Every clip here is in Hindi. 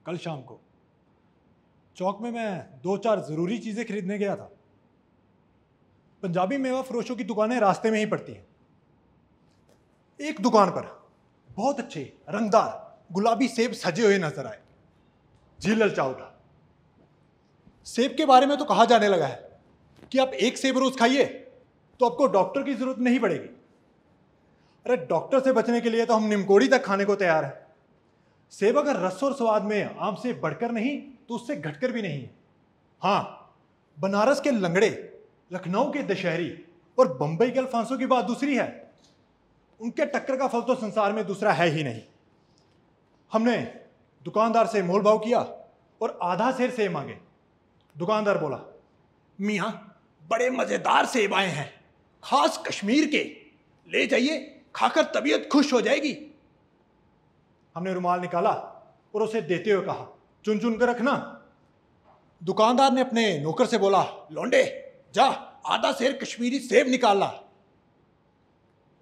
कल शाम को चौक में मैं 2-4 ज़रूरी चीज़ें खरीदने गया था। पंजाबी मेवा फरोशों की दुकानें रास्ते में ही पड़ती हैं। एक दुकान पर बहुत अच्छे रंगदार गुलाबी सेब सजे हुए नजर आए। जी ललचा उठा। सेब के बारे में तो कहा जाने लगा है कि आप एक सेब रोज खाइए तो आपको डॉक्टर की जरूरत नहीं पड़ेगी। अरे डॉक्टर से बचने के लिए तो हम निमकोड़ी तक खाने को तैयार है। सेब अगर रस और स्वाद में आम से बढ़कर नहीं तो उससे घटकर भी नहीं है। हाँ, बनारस के लंगड़े, लखनऊ के दशहरी और बंबई के अल्फांसो की बात दूसरी है। उनके टक्कर का फल तो संसार में दूसरा है ही नहीं। हमने दुकानदार से मोल भाव किया और आधा सेर सेब मांगे। दुकानदार बोला, मियाँ बड़े मजेदार सेब आए हैं, खास कश्मीर के, ले जाइए, खाकर तबीयत खुश हो जाएगी। हमने रुमाल निकाला और उसे देते हुए कहा, चुन चुन कर रखना। दुकानदार ने अपने नौकर से बोला, लौंडे जा आधा सेर कश्मीरी सेब निकाल ला।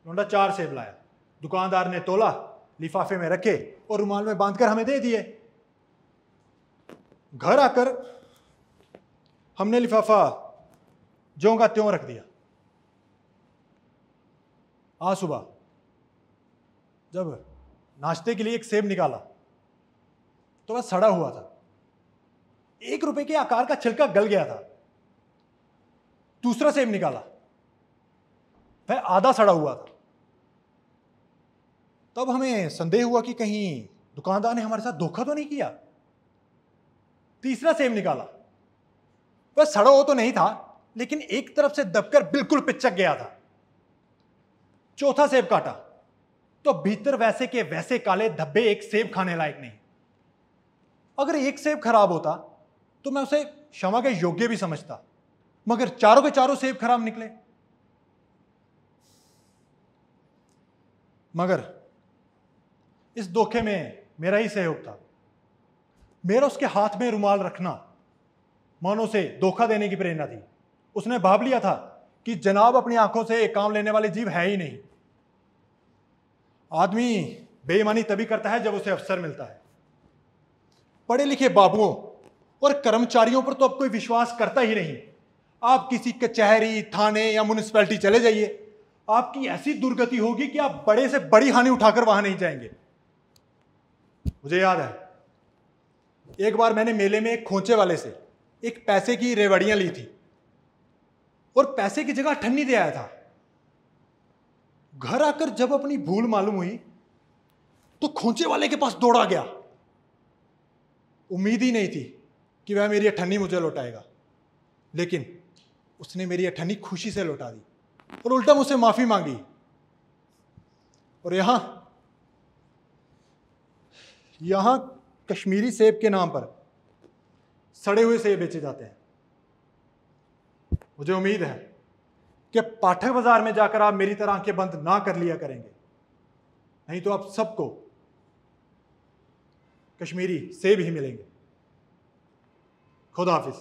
लौंडा 4 सेब लाया। दुकानदार ने तोला, लिफाफे में रखे और रुमाल में बांधकर हमें दे दिए। घर आकर हमने लिफाफा ज्यों का त्यों रख दिया। आज सुबह जब नाश्ते के लिए एक सेब निकाला तो वह सड़ा हुआ था। 1 रुपए के आकार का छिलका गल गया था। दूसरा सेब निकाला, वह आधा सड़ा हुआ था। तब हमें संदेह हुआ कि कहीं दुकानदार ने हमारे साथ धोखा तो नहीं किया। तीसरा सेब निकाला, वह सड़ा हो तो नहीं था लेकिन एक तरफ से दबकर बिल्कुल पिचक गया था। चौथा सेब काटा तो भीतर वैसे के वैसे काले धब्बे, एक सेब खाने लायक नहीं। अगर एक सेब खराब होता तो मैं उसे क्षमा के योग्य भी समझता, मगर चारों के चारों सेब खराब निकले। मगर इस धोखे में मेरा ही सहयोग था। मेरा उसके हाथ में रुमाल रखना मानो उसे धोखा देने की प्रेरणा थी। उसने भाव लिया था कि जनाब अपनी आंखों से काम लेने वाले जीव है ही नहीं। आदमी बेईमानी तभी करता है जब उसे अवसर मिलता है। पढ़े लिखे बाबुओं और कर्मचारियों पर तो अब कोई विश्वास करता ही नहीं। आप किसी कचहरी, थाने या म्युनिसिपैलिटी चले जाइए, आपकी ऐसी दुर्गति होगी कि आप बड़े से बड़ी हानि उठाकर वहां नहीं जाएंगे। मुझे याद है, एक बार मैंने मेले में एक खोंचे वाले से एक पैसे की रेवड़ियां ली थी और पैसे की जगह अठन्नी दे आया था। घर आकर जब अपनी भूल मालूम हुई तो खोंचे वाले के पास दौड़ा गया। उम्मीद ही नहीं थी कि वह मेरी अठन्नी मुझे लौटाएगा, लेकिन उसने मेरी अठन्नी खुशी से लौटा दी और उल्टा मुझसे माफी मांगी। और यहां कश्मीरी सेब के नाम पर सड़े हुए सेब बेचे जाते हैं। मुझे उम्मीद है कि पाठक बाजार में जाकर आप मेरी तरह आंखें बंद ना कर लिया करेंगे, नहीं तो आप सबको कश्मीरी सेब ही मिलेंगे। खुदा हाफिज।